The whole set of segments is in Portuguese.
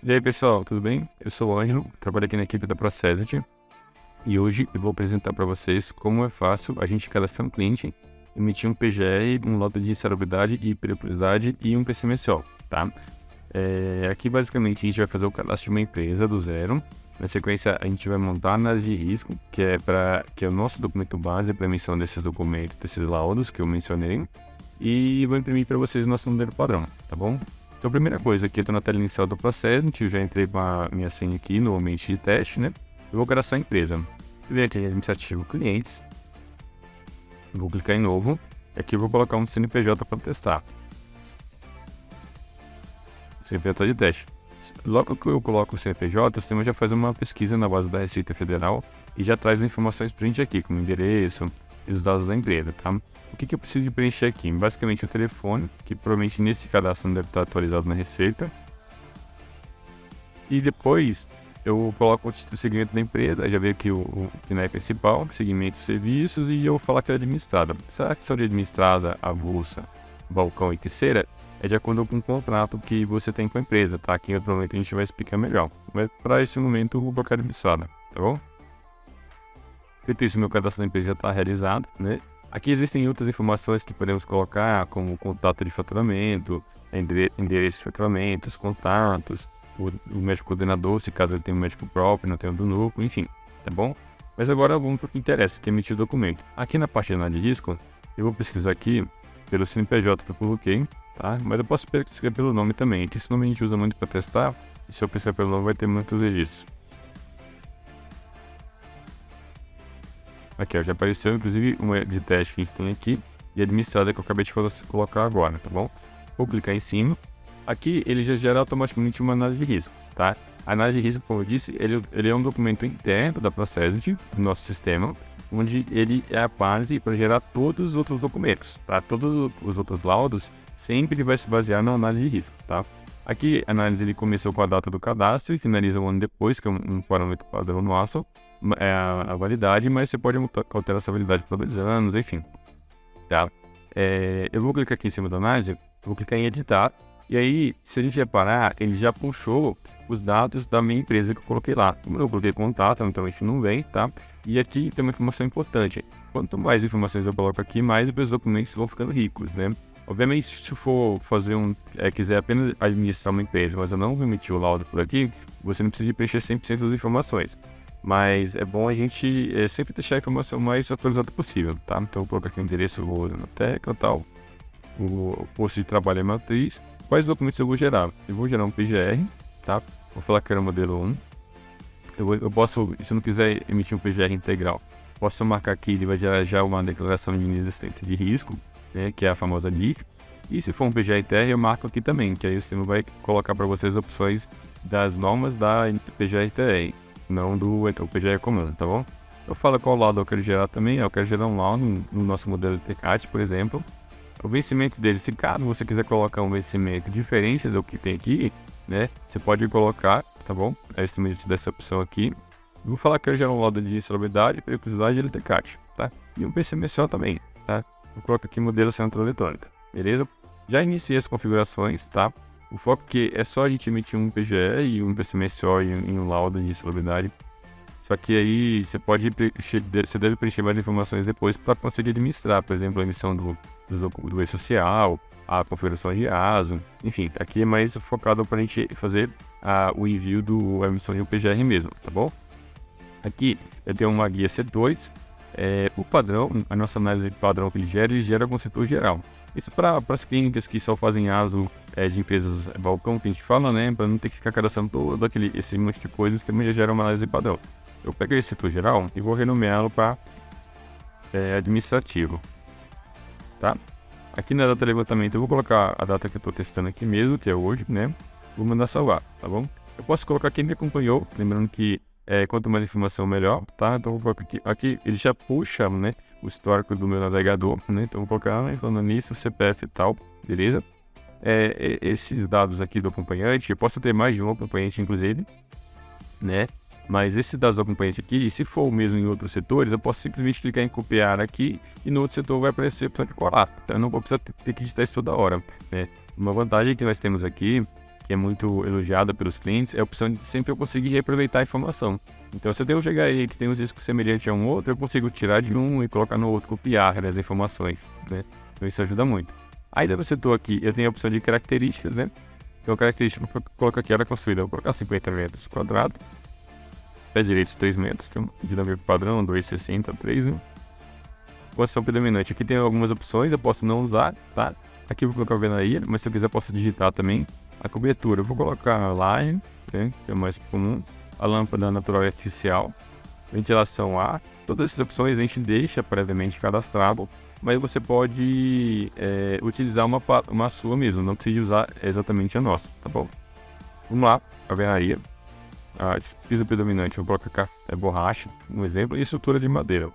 E aí pessoal, tudo bem? Eu sou o Ângelo, trabalho aqui na equipe da Procedit e hoje eu vou apresentar para vocês como é fácil a gente cadastrar um cliente, emitir um PGR, um laudo de insalubridade e periculosidade e um PCMSO, tá? Aqui basicamente a gente vai fazer o cadastro de uma empresa do zero. Na sequência a gente vai montar a análise de risco, que é o nosso documento base para emissão desses documentos, desses laudos que eu mencionei, e vou imprimir para vocês o nosso modelo padrão, tá bom? Então, a primeira coisa aqui, eu estou na tela inicial do processo, eu já entrei com a minha senha aqui no ambiente de teste, né? Eu vou cadastrar a empresa. Eu venho aqui em administrativo clientes, vou clicar em novo, e aqui eu vou colocar um CNPJ para testar. CNPJ de teste. Logo que eu coloco o CNPJ, o sistema já faz uma pesquisa na base da Receita Federal e já traz informações para a gente aqui, como endereço e os dados da empresa, tá? O que eu preciso de preencher aqui? Basicamente o telefone, que provavelmente nesse cadastro não deve estar atualizado na Receita. E depois eu coloco o segmento da empresa, já veio aqui o KNAI principal, segmento serviços, e eu vou falar que é administrada. Se a questão de administrada, avulsa, balcão e terceira, é de acordo com o contrato que você tem com a empresa, tá? Aqui em outro momento a gente vai explicar melhor. Mas para esse momento eu vou colocar administrada, tá bom? Feito isso, meu cadastro da empresa já está realizado, né? Aqui existem outras informações que podemos colocar, como contato de faturamento, endereço de faturamento, os contatos, o médico coordenador, se caso ele tem um médico próprio, não tem um do núcleo, enfim, tá bom? Mas agora vamos para o que interessa, que é emitir o documento. Aqui na parte de análise de risco, eu vou pesquisar aqui pelo CNPJ que eu coloquei, tá? Mas eu posso pesquisar pelo nome também, que esse nome a gente usa muito para testar, e se eu pesquisar pelo nome vai ter muitos registros. Aqui, ó, já apareceu inclusive uma de teste que a gente tem aqui e administrada que eu acabei de colocar agora, tá bom? Vou clicar em cima. Aqui ele já gera automaticamente uma análise de risco, tá? A análise de risco, como eu disse, ele é um documento interno da Procedit, do nosso sistema, onde ele é a base para gerar todos os outros documentos, tá? Todos os outros laudos sempre vai se basear na análise de risco, tá? Aqui a análise ele começou com a data do cadastro e finaliza um ano depois, que é um parâmetro padrão nosso, é a validade, mas você pode alterar essa validade para 2 anos, enfim, tá? Eu vou clicar aqui em cima da análise, vou clicar em editar, e aí, se a gente reparar, ele já puxou os dados da minha empresa que eu coloquei lá. Como eu coloquei contato, então a gente não vem, tá? E aqui tem uma informação importante, quanto mais informações eu coloco aqui, mais os documentos vão ficando ricos, né? Obviamente, se for fazer quiser apenas administrar uma empresa, mas eu não vou emitir o laudo por aqui, você não precisa preencher 100% das informações. Mas é bom a gente sempre deixar a informação mais atualizada possível, tá? Então eu vou colocar aqui o endereço, eu vou na tecla e tal, o posto de trabalho é matriz. Quais documentos eu vou gerar? Eu vou gerar um PGR, tá? Vou falar que era o modelo 1. Eu posso, se eu não quiser emitir um PGR integral, posso marcar aqui, ele vai gerar já uma declaração de inexistência de risco, né? Que é a famosa DIR. E se for um PGR TR, eu marco aqui também, que aí o sistema vai colocar para vocês as opções das normas da PGR TR. Não do PGR comum, tá bom? Eu falo qual laudo eu quero gerar também, eu quero gerar um laudo no nosso modelo TCAT, por exemplo. O vencimento dele, se caso você quiser colocar um vencimento diferente do que tem aqui, né, você pode colocar, tá bom? É esse também dessa opção aqui. Eu vou falar que eu quero gerar um laudo de insalubridade, periculosidade e LTCAT, tá? E um PCMSO também, tá? Eu coloco aqui modelo central eletrônica, beleza? Já iniciei as configurações, tá? O foco aqui é só a gente emitir um PGE e um PCMSO e um laudo de insalubridade. Só que aí você deve preencher mais informações depois para conseguir administrar, por exemplo, a emissão do e-social, a configuração de ASO, enfim, aqui é mais focado para a gente fazer o envio a emissão de um PGR mesmo, tá bom? Aqui eu tenho uma guia C2, o padrão, a nossa análise de padrão que ele gera com o setor geral. Isso para as clínicas que só fazem ASO de empresas balcão, que a gente fala, né? Para não ter que ficar cadastrando todo esse monte de coisa, o sistema já gera uma análise padrão. Eu pego esse setor geral e vou renomeá-lo para administrativo, tá? Aqui na data de levantamento eu vou colocar a data que eu estou testando aqui mesmo, que é hoje, né? Vou mandar salvar, tá bom? Eu posso colocar quem me acompanhou, lembrando que quanto mais informação melhor, tá? Então eu vou colocar aqui ele já puxa, né, o histórico do meu navegador, né? Então eu vou colocar, falando nisso, CPF e tal, beleza? Esses dados aqui do acompanhante, eu posso ter mais de um acompanhante inclusive, né? Mas esses dados do acompanhante aqui, se for o mesmo em outros setores, eu posso simplesmente clicar em copiar aqui e no outro setor vai aparecer a opção de colar. Então eu não vou precisar ter que digitar isso toda hora, né? Uma vantagem que nós temos aqui que é muito elogiada pelos clientes, é a opção de sempre eu conseguir reaproveitar a informação. Então, se eu tenho um GHE que tem uns riscos semelhantes a um outro, eu consigo tirar de um e colocar no outro, copiar as informações, né? Então, isso ajuda muito. Aí, no setor aqui, eu tenho a opção de características, né? Então, a característica que eu coloco aqui era construída, eu vou colocar 50 metros quadrados, pé direito 3 metros, que é uma dinâmica padrão, 2,60, 3, né? Posição predominante, aqui tem algumas opções, eu posso não usar, tá? Aqui eu vou colocar alvenaria, mas se eu quiser posso digitar também. A cobertura, eu vou colocar line, né, que é o mais comum. A lâmpada natural e artificial. Ventilação ar. Todas essas opções a gente deixa previamente cadastrado, mas você pode utilizar uma sua mesmo, não precisa usar exatamente a nossa, tá bom? Vamos lá, alvenaria. Piso predominante, eu vou colocar borracha, um exemplo, e estrutura de madeira.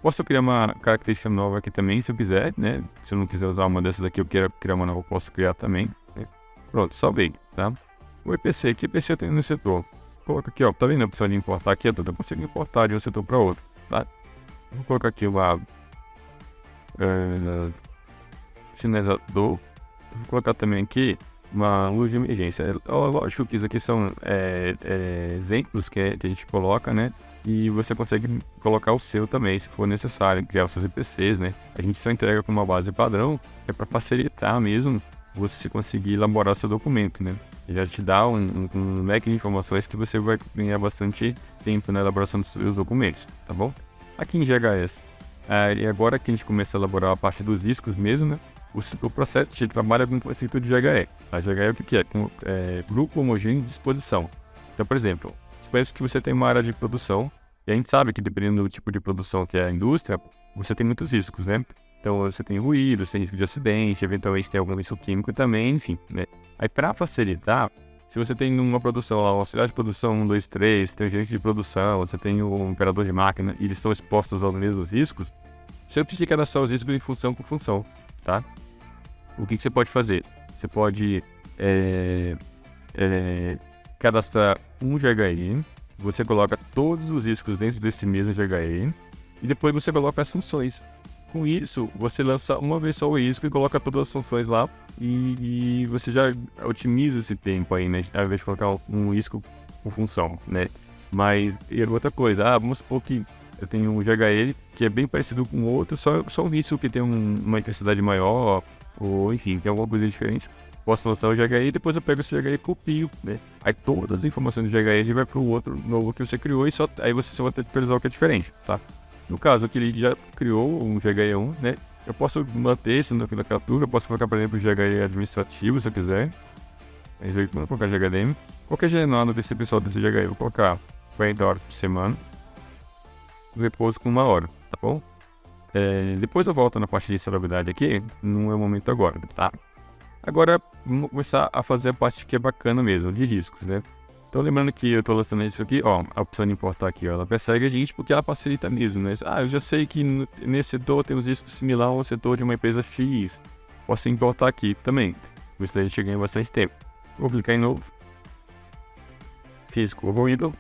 Posso criar uma característica nova aqui também, se eu quiser, né? Se eu não quiser usar uma dessas aqui, eu quero criar uma nova, eu posso criar também, né? Pronto, salvei, tá? O EPC, que EPC eu tenho no setor? Coloca aqui, ó, tá vendo a opção de importar aqui? Eu consigo importar de um setor para outro, tá? Vou colocar aqui uma sinalizador. Vou colocar também aqui uma luz de emergência. Lógico que isso aqui são exemplos que a gente coloca, né? E você consegue colocar o seu também, se for necessário, criar os seus EPCs, né? A gente só entrega com uma base padrão, que é para facilitar mesmo você conseguir elaborar o seu documento, né? Já te dá um leque de informações que você vai ganhar bastante tempo na elaboração dos seus documentos, tá bom? Aqui em GHS, e agora que a gente começa a elaborar a parte dos riscos mesmo, né? O processo de trabalho com o conceito de GHE. A GHE é o que é? Grupo homogêneo de disposição. Então, por exemplo, suponhamos que você tem uma área de produção, e a gente sabe que dependendo do tipo de produção que é a indústria, você tem muitos riscos, né? Então você tem ruído, você tem risco de acidente, eventualmente tem algum risco químico também, enfim, né? Aí para facilitar, se você tem uma produção lá, uma auxiliar de produção 1, 2, 3, tem um gerente de produção, você tem um operador de máquina, e eles estão expostos aos mesmos riscos, você precisa cadastrar os riscos em função por função, tá? O que você pode fazer? Você pode cadastrar um GHI, você coloca todos os riscos dentro desse mesmo GHI e depois você coloca as funções. Com isso, você lança uma vez só o risco e coloca todas as funções lá e você já otimiza esse tempo aí, né? Ao invés de colocar um risco por função, né? Mas, e outra coisa, vamos supor que eu tenho um GHI que é bem parecido com o outro, só um risco que tem uma intensidade maior, ou enfim, tem alguma coisa diferente. Posso lançar o GHI e depois eu pego esse GHI e copio, né? Aí todas as informações do GHI vai para o outro novo que você criou e aí você só vai ter que atualizar o que é diferente, tá? No caso, aqui ele já criou um GHI1, né? Eu posso manter esse na captura, eu posso colocar, por exemplo, o GHI administrativo, se eu quiser. Aí eu vou colocar GHDM. Qualquer jornada desse pessoal desse GHI, eu vou colocar 40 horas por semana. Repouso com 1 hora, tá bom? Depois eu volto na parte de escalabilidade aqui, não é o momento agora, tá? Agora, vamos começar a fazer a parte que é bacana mesmo, de riscos, né? Então, lembrando que eu estou lançando isso aqui, ó, a opção de importar aqui, ó, ela persegue a gente porque ela facilita mesmo, né? Eu já sei que nesse setor tem os riscos similares ao setor de uma empresa X. Posso importar aqui também. Isso daí a gente ganha bastante tempo. Vou clicar em novo. Físico ruído.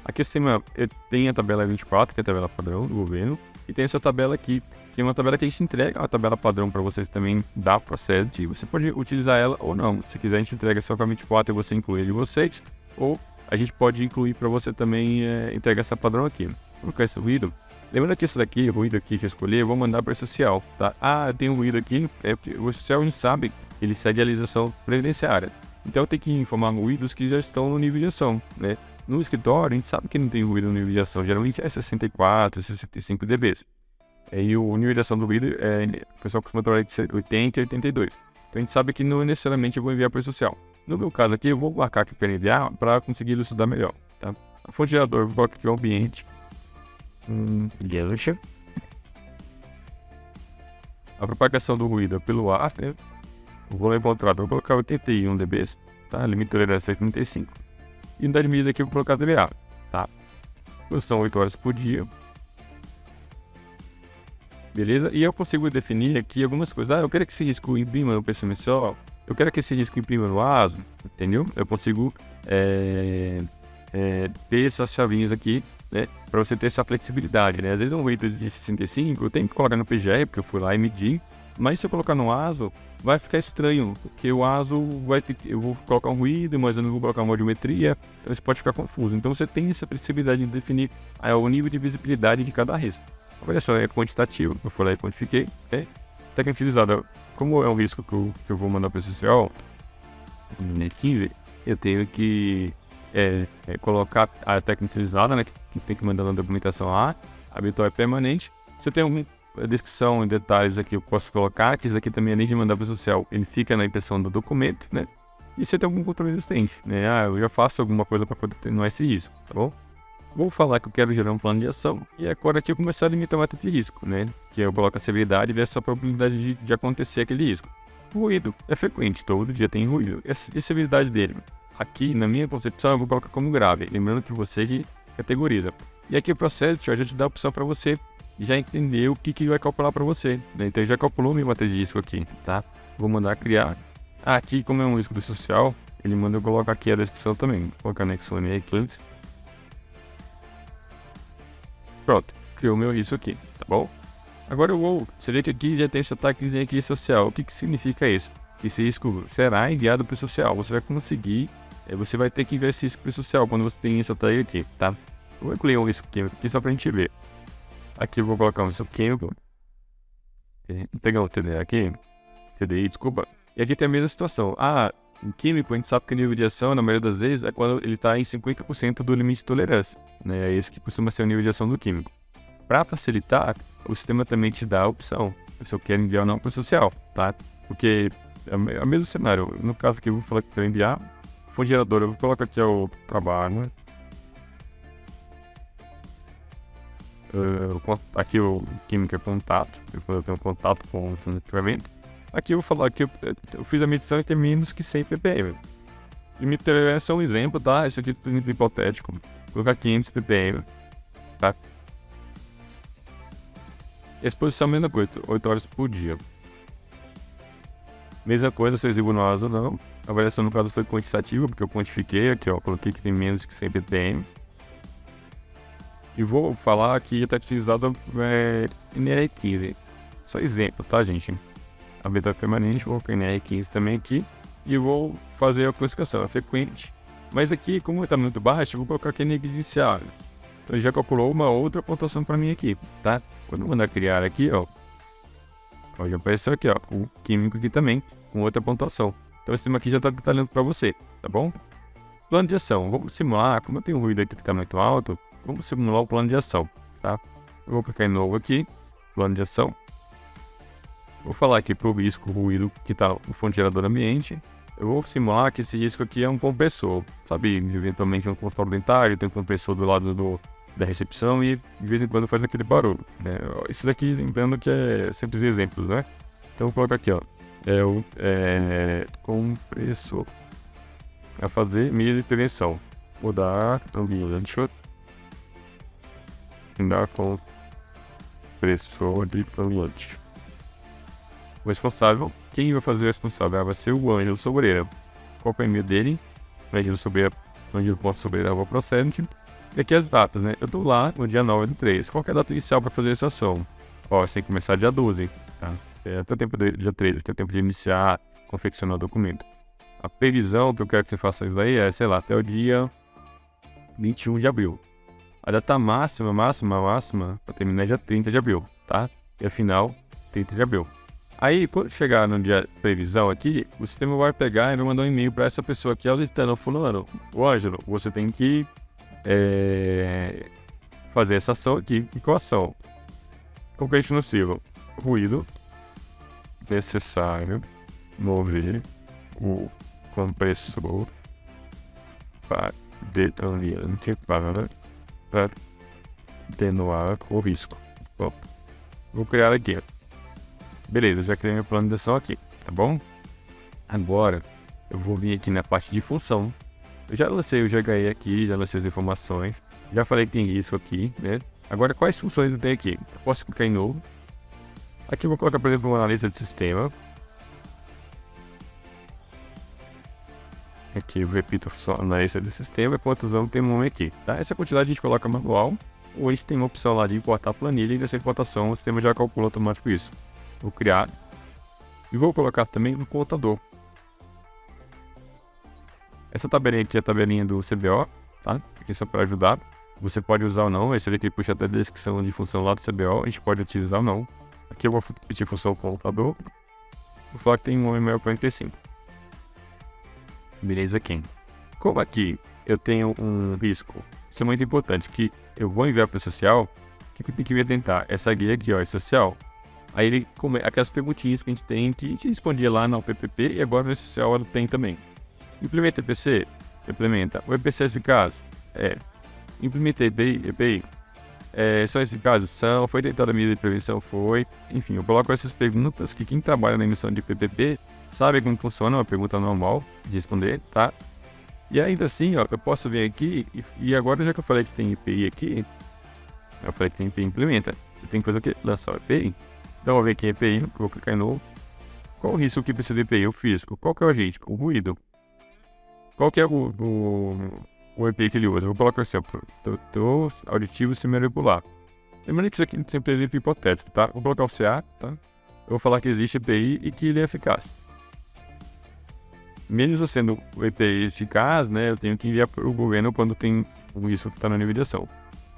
Aqui acima tem a tabela 24, que é a tabela padrão do governo. E tem essa tabela aqui, que é uma tabela que a gente entrega, uma tabela padrão para vocês também dar processo. Você pode utilizar ela ou não. Se quiser, a gente entrega só com a 24 e você inclui de vocês. Ou a gente pode incluir para você também entregar essa padrão aqui. Vou colocar esse ruído. Lembrando que esse daqui, o ruído aqui que eu escolhi, eu vou mandar para o social, tá? Eu tenho um ruído aqui, porque o social a gente sabe que ele segue a legislação previdenciária. Então eu tenho que informar ruídos que já estão no nível de ação, né? No escritório, a gente sabe que não tem ruído no nível de ação, geralmente é 64, 65 dB. E o nível de ação do ruído, o pessoal costuma trabalhar de 80 e 82. Então a gente sabe que não necessariamente eu vou enviar para o social. No meu caso aqui, eu vou marcar aqui para enviar para conseguir elucidar melhor, tá? A fonte gerador, eu vou colocar aqui o ambiente. A propagação do ruído é pelo ar, né? O volume encontrado, eu vou colocar 81 dB, tá? Limite de tolerância é 35. E unidade de medida aqui eu vou colocar dBA, tá? São 8 horas por dia. Beleza? E eu consigo definir aqui algumas coisas. Eu quero que esse risco imprima no PCMSO, eu quero que esse risco imprima no ASO, entendeu? Eu consigo ter essas chavinhas aqui, né? Para você ter essa flexibilidade, né? Às vezes um ruído de 65, eu tenho que colocar no PGR, porque eu fui lá e medi. Mas se eu colocar no ASO, vai ficar estranho, porque o ASO vai ter que, eu vou colocar um ruído, mas eu não vou colocar uma audiometria, então isso pode ficar confuso. Então você tem essa flexibilidade de definir o nível de visibilidade de cada risco. Olha só, é quantitativo, eu fui lá e quantifiquei, técnica utilizada, como é um risco que eu vou mandar para o social, no 15, eu tenho que colocar a técnica utilizada, né, que tem que mandar na documentação lá, habitual é permanente. Se eu tenho alguma descrição em detalhes aqui, eu posso colocar, que isso aqui também, além de mandar para o social, ele fica na impressão do documento, né? E se eu tenho algum controle existente, né? Eu já faço alguma coisa para poder atenuar esse risco, tá bom? Vou falar que eu quero gerar um plano de ação e agora aqui eu começar a limitar o método de risco, né? Que eu coloco a severidade versus a probabilidade de acontecer aquele risco. O ruído é frequente, todo dia tem ruído. E a severidade dele? Aqui, na minha concepção, eu vou colocar como grave, lembrando que você que categoriza. E aqui o processo já te dá a opção para você já entender o que vai calcular para você, né? Então já calculou minha matriz de risco aqui, tá? Vou mandar criar. Aqui, como é um risco do social, ele manda eu colocar aqui a descrição também. Vou colocar Nexon E15. Pronto, criou meu risco aqui, tá bom? Agora eu vou, você vê que aqui já tem esse ataquezinho aqui social. O que significa isso? Que esse risco será enviado para o social. Você vai conseguir, você vai ter que enviar esse risco para o social quando você tem esse ataque aqui, tá? Eu vou incluir um risco químico aqui só para a gente ver. Aqui eu vou colocar um risco químico. Vou pegar o TDI aqui. TDI, desculpa. E aqui tem a mesma situação. O químico, a gente sabe que o nível de ação, na maioria das vezes, é quando ele está em 50% do limite de tolerância, né? É esse que costuma ser o nível de ação do químico. Para facilitar, o sistema também te dá a opção, se eu quero enviar ou não para o social, tá? Porque é o mesmo cenário. No caso aqui, eu vou falar que eu quero enviar. Fonte geradora, eu vou colocar aqui o trabalho, né? Aqui o químico é contato, eu tenho contato com o equipamento. Aqui eu vou falar que eu fiz a medição e tem menos que 100 ppm. Limite de tolerância é um exemplo, tá? Esse aqui é muito hipotético. Vou colocar 500 ppm, tá? Exposição é a mesma coisa, 8 horas por dia. Mesma coisa, se eu exibo no ASO ou não. A variação no caso foi quantitativa, porque eu quantifiquei aqui, ó, coloquei que tem menos que 100 ppm. E vou falar que está utilizado NR15. Só exemplo, tá, gente? A beta permanente, vou colocar NR15 também aqui. E vou fazer a classificação, é frequente. Mas aqui, como está muito baixo, eu vou colocar aqui negligenciável. Então ele já calculou uma outra pontuação para mim aqui, tá? Quando eu mandar criar aqui, ó, já apareceu aqui, ó, o químico aqui também, com outra pontuação. Então o sistema aqui já está detalhando para você, tá bom? Plano de ação, vamos simular, como eu tenho um ruído aqui que está muito alto, vamos simular o plano de ação, tá? Eu vou clicar em novo aqui, plano de ação. Vou falar aqui para o risco ruído que está no fonte gerador ambiente. Eu vou simular que esse risco aqui é um compressor, sabe? Eventualmente um consultório dentário, tem um compressor do lado da recepção e de vez em quando faz aquele barulho, né? Isso daqui, lembrando que é simples exemplos, né? Então eu vou colocar aqui, ó, compressor a fazer mídia de tensão. Vou dar ambiente, dar compressor de ambiente. O responsável, quem vai fazer o responsável? Vai ser o Ângelo Sobreira. Qual é o e-mail dele? Ângelo Sobreira, Procedent. E aqui as datas, né? Eu tô lá no dia 9/3. Qual é a data inicial para fazer essa ação? Ó, você tem que começar dia 12, tá? Até o tempo do dia 13, que é o tempo de iniciar, confeccionar o documento. A previsão que eu quero que você faça isso daí é, sei lá, até o dia 21 de abril. A data máxima para terminar é dia 30 de abril, tá? E a final, 30 de abril. Aí, quando chegar no dia de previsão aqui, o sistema vai pegar e vai mandar um e-mail para essa pessoa aqui, auditando, fulano, o Ângelo, você tem que fazer essa ação aqui. E qual ação? Concorrente nocivo. Ruído. Necessário mover o compressor para ambiente para atenuar o risco. Bom, vou criar aqui. Beleza, já criei meu plano de ação aqui, tá bom? Agora, eu vou vir aqui na parte de função. Eu já lancei o GHE aqui, já lancei as informações. Já falei que tem risco aqui, né? Agora, quais funções eu tenho aqui? Eu posso clicar em novo. Aqui eu vou colocar, por exemplo, uma analista de sistema. Aqui eu repito só a analista de sistema e quantos vamos ter um aqui, tá? Essa quantidade a gente coloca manual. Ou a gente tem uma opção lá de importar a planilha e nessa importação o sistema já calcula automático isso. Vou criar. E vou colocar também no contador. Essa tabelinha aqui é a tabelinha do CBO, tá? Aqui é só para ajudar. Você pode usar ou não. Esse aqui puxa até a descrição de função lá do CBO. A gente pode utilizar ou não. Aqui eu vou repetir a função contador. Vou falar que tem um maior 45. Beleza aqui. Como aqui eu tenho um risco, isso é muito importante, que eu vou enviar para o social, o que eu tenho que me atentar? Essa guia aqui, ó, é social. Aí ele aquelas perguntinhas que a gente tem, que a gente respondia lá na PPP e agora no social ela tem também. Implementa EPC? Implementa. O EPC é eficaz? Implementa EPI? São eficazes? São. Foi tentada a medida de prevenção? Foi. Enfim, eu coloco essas perguntas que quem trabalha na emissão de PPP sabe como funciona, uma pergunta normal de responder, tá? E ainda assim, ó, eu posso vir aqui e agora, já que eu falei que tem EPI aqui, eu falei que tem EPI, implementa. Eu tenho que fazer o quê? Lançar o EPI. Então, eu vou ver aqui em EPI, vou clicar em novo. Qual o risco que precisa de EPI? O físico. Qual que é o agente? O ruído. Qual que é o EPI que ele usa? Eu vou colocar assim, ó, auditivo semimanipular. Lembrando que isso aqui sempre é exemplo hipotético, tá? Vou colocar o CA, tá? Eu vou falar que existe EPI e que ele é eficaz. Mesmo sendo o EPI eficaz, né, eu tenho que enviar para o governo quando tem um risco que está na nível de ação.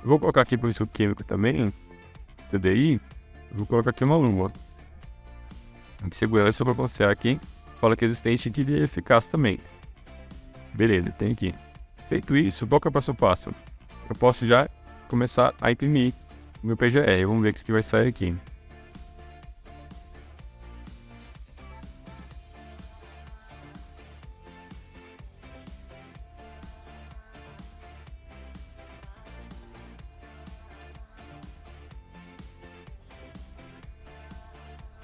Eu vou colocar aqui para o risco químico também, TDI, eu vou colocar aqui uma luva. De segurança, eu vou considerar aqui, fala que é existente e que ele é eficaz também. Beleza, tem aqui. Feito isso, qual que é o passo a passo? Eu posso já começar a imprimir o meu PGE, vamos ver o que vai sair aqui.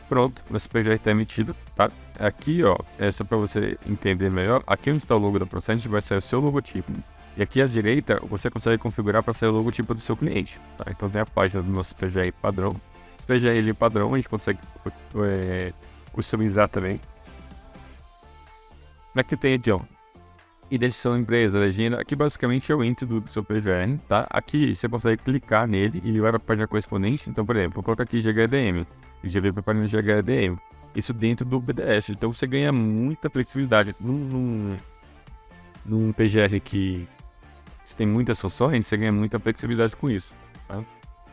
Pronto, nosso PGE está emitido, tá? Aqui, ó, é só para você entender melhor, aqui onde está o logo da ProSense vai sair o seu logotipo. E aqui à direita, você consegue configurar para sair o logotipo do seu cliente, tá? Então tem a página do nosso PGE padrão. Esse PGE padrão a gente consegue customizar também. Aqui tem aqui, ó, identificação da empresa, legenda. Aqui basicamente é o índice do seu PGE, tá? Aqui você consegue clicar nele e ele vai para a página correspondente. Então, por exemplo, vou colocar aqui GHDM. E já veio para a página de HDM. Isso dentro do BDS. Então você ganha muita flexibilidade. Num PGR que você tem muitas funções, você ganha muita flexibilidade com isso. Tá?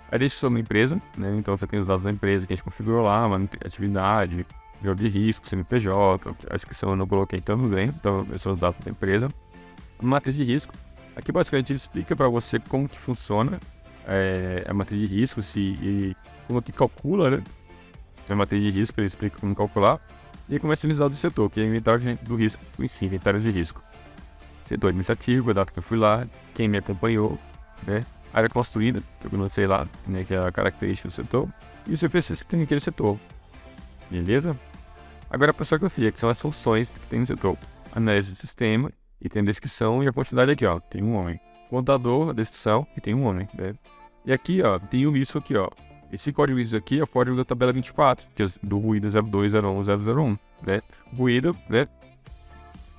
Aí deixa só uma empresa, né? Então você tem os dados da empresa que a gente configurou lá, atividade, grau de risco, CNPJ, a inscrição eu não coloquei também, então esses são os dados da empresa. A matriz de risco. Aqui basicamente ele explica para você como que funciona a matriz de risco, como que calcula, né? A matriz de risco, ele explica como calcular. E começa a analisar do setor, que é o inventário do risco em si, inventário de risco. Setor administrativo, a data que eu fui lá, quem me acompanhou, né? Área construída, que eu lancei lá, né? Que é a característica do setor. E os CPCs que tem naquele setor. Beleza? Agora a psicografia, que são as funções que tem no setor. Análise do sistema, e tem a descrição e a quantidade aqui, ó. Tem um homem. Contador, a descrição, e tem um homem, né? E aqui, ó, tem o risco aqui, ó. Esse código ISO aqui é o código da tabela 24, que é do ruído 02, 01, 001, né? Ruído, né?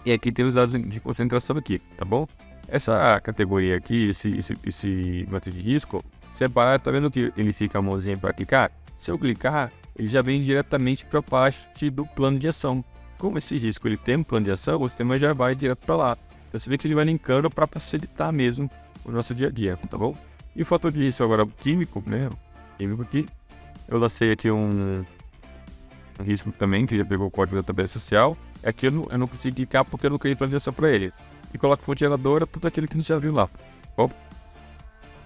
E aqui tem os dados de concentração aqui, tá bom? Essa categoria aqui, esse matriz de risco, separar, tá vendo que ele fica a mãozinha para clicar? Se eu clicar, ele já vem diretamente para a parte do plano de ação. Como esse risco ele tem um plano de ação, o sistema já vai direto para lá. Então você vê que ele vai linkando para facilitar mesmo o nosso dia a dia, tá bom? E o fator de risco agora químico, né? Químico aqui, eu lancei aqui um risco também, que já pegou o código da tabela social. Aqui eu não consegui clicar porque eu não criei plano de ação para ele. E coloco fonte geradora, tudo aquilo que a gente já viu lá. Bom,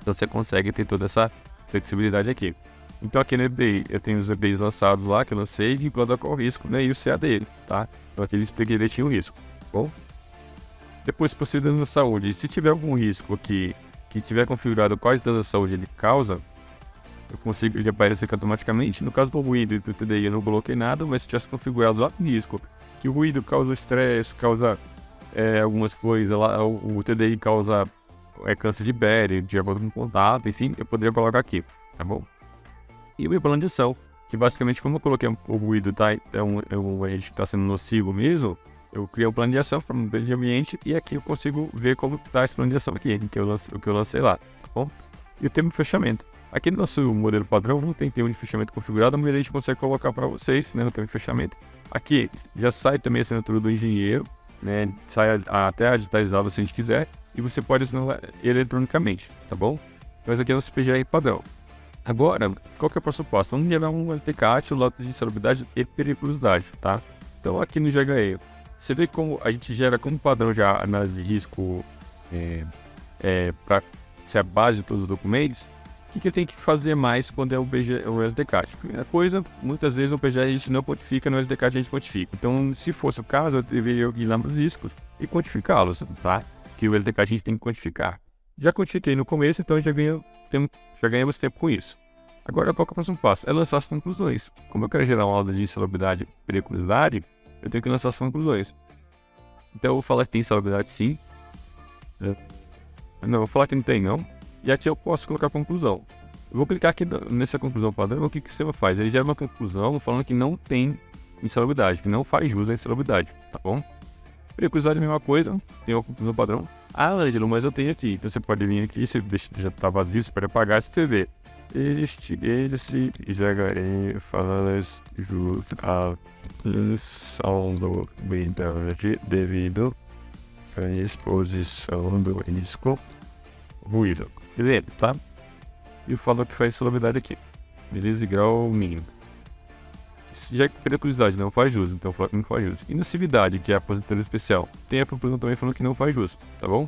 então você consegue ter toda essa flexibilidade aqui. Então aqui no EPI, eu tenho os EPIs lançados lá, que eu lancei, e qual o risco, né, e o CA dele, tá? Então aqui ele explica direitinho o risco, bom? Depois, procedendo na saúde, se tiver algum risco aqui, que tiver configurado quais danos da saúde ele causa, eu consigo ele aparecer aqui automaticamente. No caso do ruído e do TDI eu não coloquei nada, mas se tivesse configurado lá no risco, que o ruído causa estresse, causa algumas coisas lá, o TDI causa câncer de pele, de acordo com o contato, enfim, eu poderia colocar aqui, tá bom? E o meu plano de ação, que basicamente como eu coloquei o ruído, tá? Então a gente está sendo nocivo mesmo, eu criei um plano de ação para o meio ambiente e aqui eu consigo ver como está esse plano de ação aqui, o que eu lancei lá, tá bom? E o termo de fechamento. Aqui no nosso modelo padrão não tem termo de fechamento configurado, mas a gente consegue colocar para vocês, né, no termo de fechamento, Aqui já sai também a assinatura do engenheiro, né? Sai até a digitalizada se a gente quiser, e você pode assinar eletronicamente, tá bom? Mas aqui é o nosso PGR padrão. Agora, qual que é o próximo passo? Vamos gerar um LTCAT, o laudo de insalubridade e periculosidade, tá? Então aqui no GHE, você vê como a gente gera como padrão já a análise de risco para ser a base de todos os documentos. O que eu tenho que fazer mais quando é o LTCAT? Primeira coisa, muitas vezes o PGR a gente não quantifica, no LTCAT a gente quantifica. Então, se fosse o caso, eu deveria ir lá nos riscos e quantificá-los, tá? Que o LTCAT a gente tem que quantificar. Já quantifiquei no começo, então já ganhamos tempo com isso. Agora, qual que é o próximo passo? É lançar as conclusões. Como eu quero gerar uma aula de insalubridade e periculosidade, eu tenho que lançar as conclusões. Então, eu vou falar que tem insalubridade sim. Não, eu vou falar que não tem não. E aqui eu posso colocar a conclusão. Eu vou clicar aqui nessa conclusão padrão. O que o sistema faz? Ele gera uma conclusão falando que não tem insalubridade, que não faz jus à insalubridade, tá bom? Periculosidade é a mesma coisa, tem uma conclusão padrão. Ah, Ângelo, mas eu tenho aqui. Então você pode vir aqui, se já está vazio, você pode apagar esse TV. Ele se GHE faz jus à insalubridade devido à exposição do risco ruído. Beleza, tá? E falo que faz insalubridade aqui. Beleza, grau mínimo. Já que periculosidade não faz jus, então falo que não faz jus. E nocividade, que é a aposentadoria especial, tem a conclusão também falando que não faz jus, tá bom?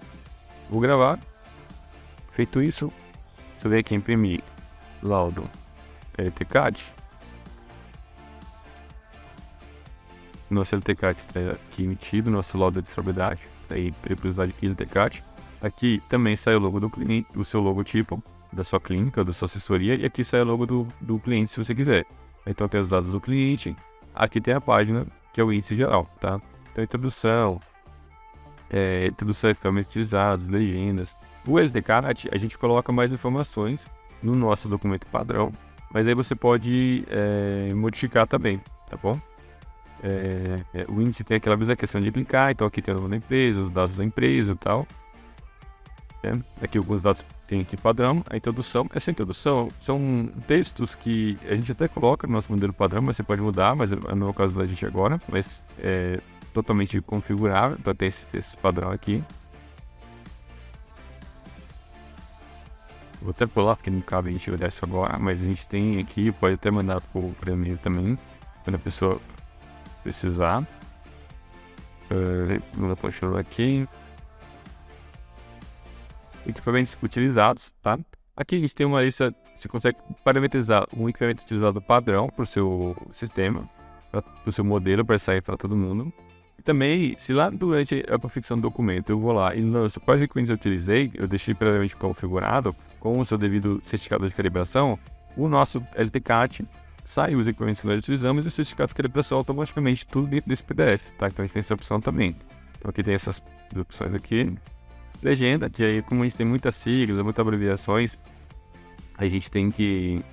Vou gravar. Feito isso, se eu ver aqui imprimir laudo LTCAT, nosso LTCAT está aqui emitido, nosso laudo de insalubridade, tá aí periculosidade e LTCAT. Aqui também sai o logo do cliente, o seu logotipo da sua clínica, da sua assessoria, e aqui sai o logo do cliente se você quiser. Então tem os dados do cliente, aqui tem a página, que é o índice geral, tá? Então introdução, equipamentos utilizados, legendas. O LTCAT, a gente coloca mais informações no nosso documento padrão, mas aí você pode modificar também, tá bom? O índice tem aquela mesma questão de clicar, então aqui tem o nome da empresa, os dados da empresa e tal. Aqui alguns dados tem aqui padrão. A introdução, essa introdução são textos que a gente até coloca no nosso modelo padrão, mas você pode mudar, mas não é o caso da gente agora, mas é totalmente configurável, então tem esse texto padrão aqui. Vou até pular porque não cabe a gente olhar isso agora, mas a gente tem aqui, pode até mandar por e-mail também, quando a pessoa precisar. Vamos continuar aqui. Equipamentos utilizados, tá? Aqui a gente tem uma lista, você consegue parametrizar um equipamento utilizado padrão para o seu sistema, para o seu modelo, para sair para todo mundo. E também, se lá durante a configuração do documento eu vou lá e lanço quais equipamentos eu utilizei, eu deixei previamente configurado com o seu devido certificado de calibração, o nosso LTCAT sai os equipamentos que nós utilizamos e o certificado de calibração automaticamente tudo dentro desse PDF, tá? Então a gente tem essa opção também. Então aqui tem essas opções aqui. Legenda, que aí como a gente tem muitas siglas, muitas abreviações, a gente tem que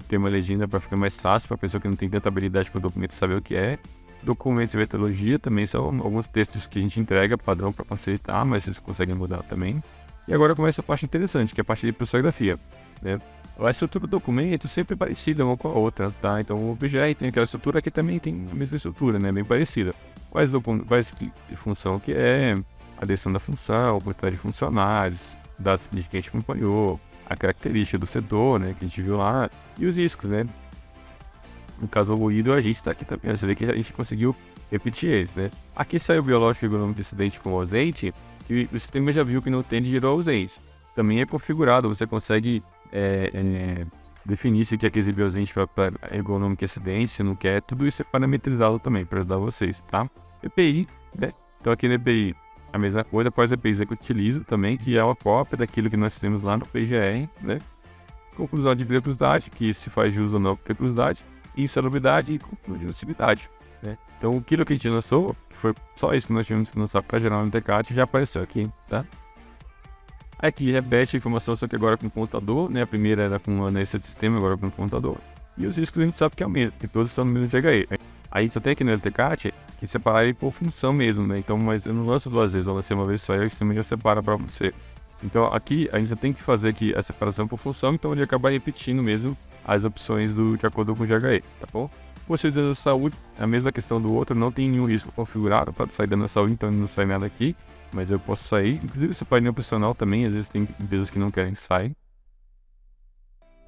ter uma legenda para ficar mais fácil para a pessoa que não tem tanta habilidade para o documento saber o que é. Documentos e metodologia também são alguns textos que a gente entrega padrão para facilitar, mas vocês conseguem mudar também. E agora começa a parte interessante, que é a parte de processografia, né? A estrutura do documento sempre é parecida uma com a outra, tá? Então o PGR tem aquela estrutura, aqui também tem a mesma estrutura, né? Bem parecida. Quais função que é, a descrição da função, quantidade de funcionários, dados de quem a gente acompanhou, a característica do setor, né, que a gente viu lá, e os riscos, né? No caso do ruído, a gente está aqui também, você vê que a gente conseguiu repetir eles, né? Aqui saiu o biológico e ergonômico de acidente com ausente, que o sistema já viu que não tem e gerou ausente. Também é configurado, você consegue definir se quer que exibir ausente para ergonômico e acidente, se não quer, tudo isso é parametrizado também para ajudar vocês, tá? EPI, né? Então aqui no EPI a mesma coisa, quais EPIs é que eu utilizo também, que é uma cópia daquilo que nós temos lá no PGR, né? Conclusão de periculosidade, que se faz jus ou não com periculosidade, insalubridade e conclusão de nocividade, né? Então aquilo que a gente lançou, que foi só isso que nós tivemos que lançar para gerar um LTCAT, já apareceu aqui, tá? Aqui repete a informação, só que agora com computador, né? A primeira era com analista de sistema, agora com computador. E os riscos a gente sabe que é o mesmo, que todos estão no mesmo GHE. Aí só tem aqui no LTCAT que separar ele por função mesmo, né? Então, mas eu não lanço duas vezes, eu lancei uma vez só e o sistema já separa para você. Então aqui a gente já tem que fazer aqui a separação por função, então ele acaba repetindo mesmo as opções de acordo com o GHE, tá bom? Você dando saúde, a mesma questão do outro, não tem nenhum risco configurado para sair dando saúde, então não sai nada aqui, mas eu posso sair. Inclusive esse painel opcional também, às vezes tem empresas que não querem que saia.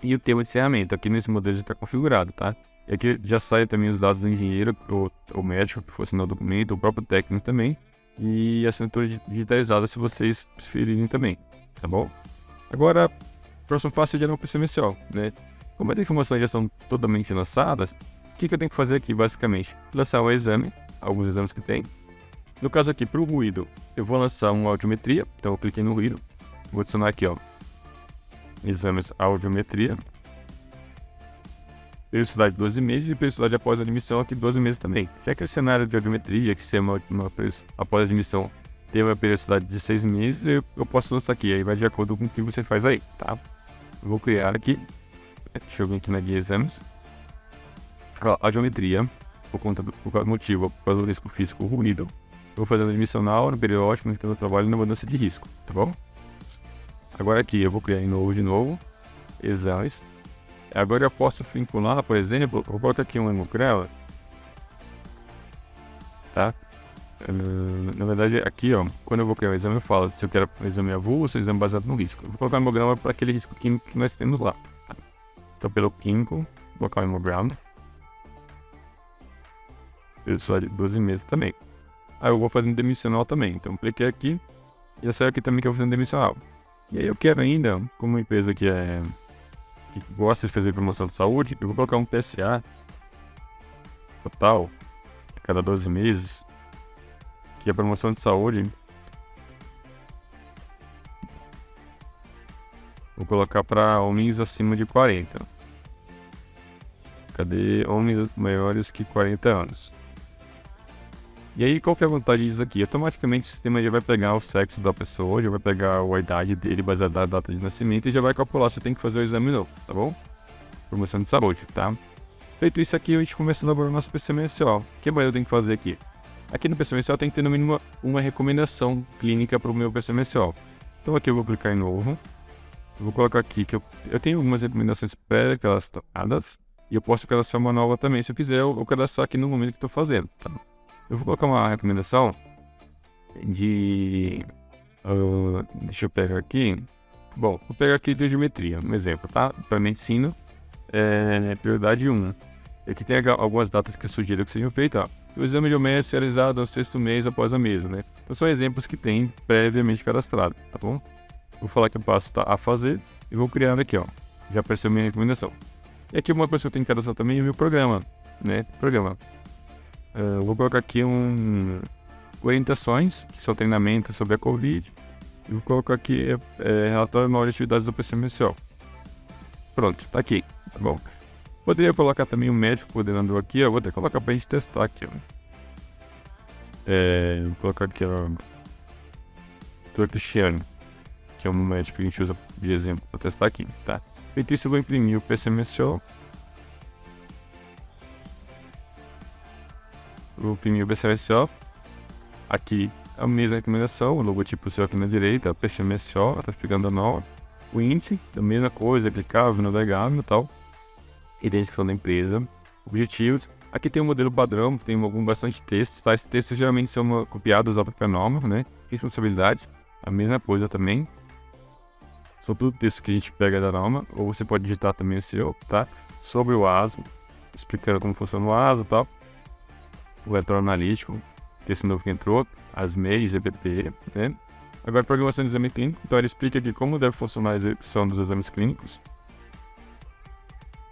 E o tema de encerramento, aqui nesse modelo já está configurado, tá? E aqui já sai também os dados do engenheiro ou médico que for assinar o documento, o próprio técnico também, e assinatura digitalizada se vocês preferirem também, tá bom? Agora, o próximo passo é gerar um PC mensual, né? Como as informações já são totalmente lançadas, o que eu tenho que fazer aqui, basicamente? Lançar um exame, alguns exames que tem. No caso aqui, para o ruído, eu vou lançar uma audiometria, então eu cliquei no ruído, vou adicionar aqui, ó, exames audiometria, periodicidade 12 meses e periodicidade após a admissão aqui 12 meses também. Se é aquele cenário de audiometria, que se é após a admissão tem uma periodicidade de 6 meses, eu posso lançar aqui, aí vai de acordo com o que você faz aí, tá? Eu vou criar aqui, deixa eu vir aqui na guia exames, audiometria, por causa do motivo, por causa do risco físico ruído. Eu vou fazer no admissional, no periódico, no retorno do trabalho e na mudança de risco, tá bom? Agora aqui eu vou criar de novo, exames. Agora eu posso vincular, por exemplo, vou colocar aqui um hemograma, tá? Na verdade, aqui, ó, quando eu vou criar o exame, eu falo se eu quero um exame avulso ou exame baseado no risco. Eu vou colocar o hemograma para aquele risco químico que nós temos lá. Tá? Então, pelo químico, vou colocar o hemograma. Periodicidade de 12 meses também. Aí eu vou fazendo demissional também. Então, cliquei aqui e já saiu aqui também que eu vou fazendo demissional. E aí eu quero ainda, como uma empresa que gosta de fazer promoção de saúde, eu vou colocar um PSA total a cada 12 meses, que é a promoção de saúde. Vou colocar para homens acima de 40. Cadê homens maiores que 40 anos? E aí, qual que é a vantagem disso aqui? Automaticamente o sistema já vai pegar o sexo da pessoa, já vai pegar a idade dele baseada na data de nascimento e já vai calcular se tem que fazer o exame novo, tá bom? Promoção de saúde, tá? Feito isso aqui, a gente começa a elaborar o nosso PC mensual. O que mais eu tenho que fazer aqui? Aqui no PC mensual tem que ter no mínimo uma recomendação clínica para o meu PC mensual. Então aqui eu vou clicar em novo. Eu vou colocar aqui que eu tenho algumas recomendações pré-cadastradas e eu posso cadastrar uma nova também se eu quiser, ou cadastrar aqui no momento que estou fazendo, tá? Eu vou colocar uma recomendação de... deixa eu pegar aqui. Bom, vou pegar aqui de geometria, um exemplo, tá? Para medicina, prioridade 1. Aqui tem algumas datas que eu sugiro que sejam feitas, ó. O exame geométrico realizado ao 6º mês após a mesa, né? Então são exemplos que tem previamente cadastrado, tá bom? Vou falar que eu passo a fazer e vou criar aqui, ó. Já apareceu minha recomendação. E aqui uma coisa que eu tenho que cadastrar também é o meu programa, né? Vou colocar aqui orientações, que são treinamentos sobre a Covid. E vou colocar aqui relatório anual de atividades do PC mensual. Pronto, tá aqui, tá bom? Poderia colocar também um médico coordenador aqui, ó. Vou até colocar pra gente testar aqui, ó. Vou colocar aqui, ó, Dr. Cristiano, que é um médico que a gente usa de exemplo para testar aqui, tá? Feito isso, eu vou imprimir o PC mensual. Vou imprimir o PC mensual. Aqui a mesma recomendação, o logotipo seu aqui na direita, o PC mensual, tá explicando a nova. O índice, a mesma coisa, clicável, navegável e tal. Identificação da empresa, objetivos. Aqui tem um modelo padrão, tem bastante texto, tá? Esses textos geralmente são copiados da própria norma, né? Responsabilidades, a mesma coisa também. São tudo texto que a gente pega da norma, ou você pode digitar também o seu, tá? Sobre o ASO, explicando como funciona o ASO e tal. O eletroanalítico, que é esse novo que entrou, as MEIs, EPP, né? Agora, programação de exame clínico, então ele explica aqui como deve funcionar a execução dos exames clínicos.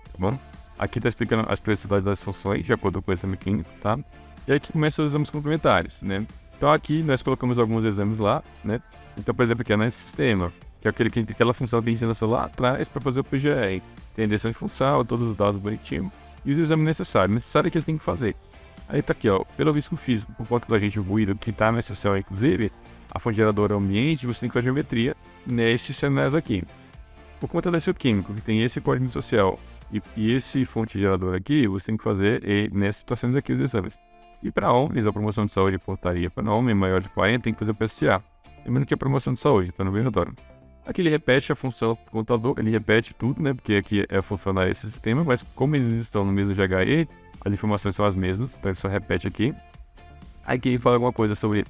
Tá bom? Aqui está explicando as prioridades das funções, de acordo com o exame clínico, tá? E aqui começam os exames complementares, né? Então aqui nós colocamos alguns exames lá, né? Então, por exemplo, aqui é nesse sistema, que é aquela função que a gente lançou lá atrás para fazer o PGR. Tem a direção de função, todos os dados bonitinhos, e os exames necessários que ele tem que fazer. Aí tá aqui, ó, pelo risco físico, por conta do agente ruído que tá nesse céu, inclusive, a fonte geradora ambiente, você tem que fazer geometria nesses cenários aqui. Por conta desse químico, que tem esse código social e esse fonte gerador aqui, você tem que fazer nessas situações aqui os exames. E para homens, a promoção de saúde e portaria para homem maior de 40 tem que fazer o PSA. Lembrando que é promoção de saúde, tá no relatório. Aqui ele repete a função do computador, ele repete tudo, né? Porque aqui é funcionar esse sistema, mas como eles estão no mesmo GHE, as informações são as mesmas, então ele só repete aqui. Aqui ele fala alguma coisa sobre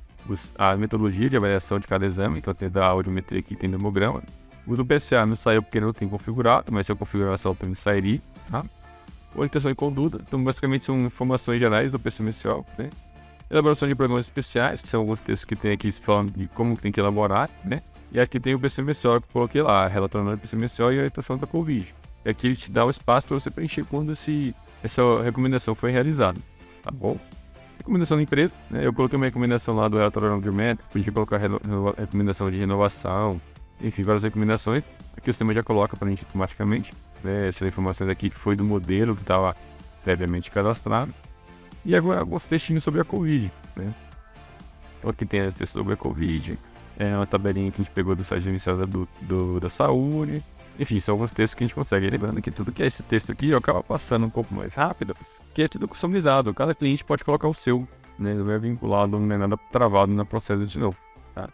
a metodologia de avaliação de cada exame, então tem da audiometria aqui, tem demograma. O do PCA não saiu porque não tem configurado, mas se eu configurar essa também sairia, tá? Orientação e conduta, então basicamente são informações gerais do PCMSO, né? Elaboração de programas especiais, que são alguns textos que tem aqui falando de como tem que elaborar, né? E aqui tem o PCMSO que eu coloquei lá, relacionando o PCMSO e a orientação da Covid. E aqui ele te dá o espaço para você preencher quando essa recomendação foi realizada, tá bom? Recomendação da empresa, né? Eu coloquei uma recomendação lá do relatório de métrica, podia colocar recomendação de renovação, enfim, várias recomendações. Aqui o sistema já coloca para a gente automaticamente, né? Essas informações aqui que foi do modelo que estava previamente cadastrado. E agora alguns textinhos sobre a Covid, né? Então aqui tem texto sobre a Covid, uma tabelinha que a gente pegou do site inicial da saúde. Enfim, são alguns textos que a gente consegue. Lembrando que tudo que é esse texto aqui acaba passando um pouco mais rápido, porque é tudo customizado. Cada cliente pode colocar o seu, né? Não é vinculado, não é nada travado na processo de novo, tá?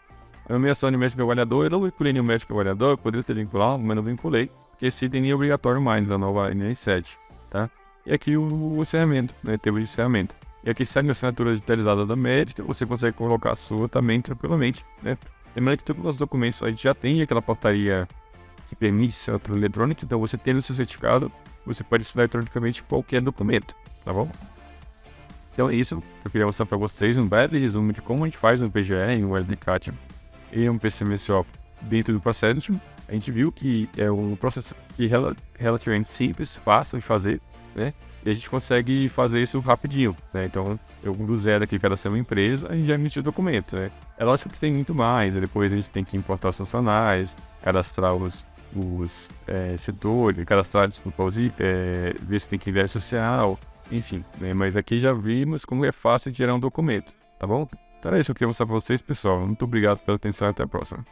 A nomeação de médico avaliador, eu não vinculei nenhum médico avaliador, eu poderia ter vinculado, mas não vinculei, porque esse item é obrigatório mais da nova NR7, tá? E aqui o encerramento, né? Teve o encerramento. E aqui segue a assinatura digitalizada da médica, você consegue colocar a sua também tranquilamente, né? Lembrando que todos os documentos a gente já tem aquela portaria que permite assinatura eletrônica, então você tendo o seu certificado, você pode assinar eletronicamente qualquer documento, tá bom? Então é isso, eu queria mostrar para vocês um breve resumo de como a gente faz um PGR, um SDCAT e um PCMSO dentro do processo. A gente viu que é um processo que é relativamente simples, fácil de fazer, né? E a gente consegue fazer isso rapidinho, né? Então, eu do zero aqui, cadastrar uma empresa, a gente já emitiu o documento, né? É lógico que tem muito mais, depois a gente tem que importar os funcionários, cadastrar os setores, cadastrar, desculpa, ver se tem que enviar social, enfim, né? Mas aqui já vimos como é fácil de gerar um documento, tá bom? Então é isso que eu queria mostrar para vocês, pessoal. Muito obrigado pela atenção e até a próxima.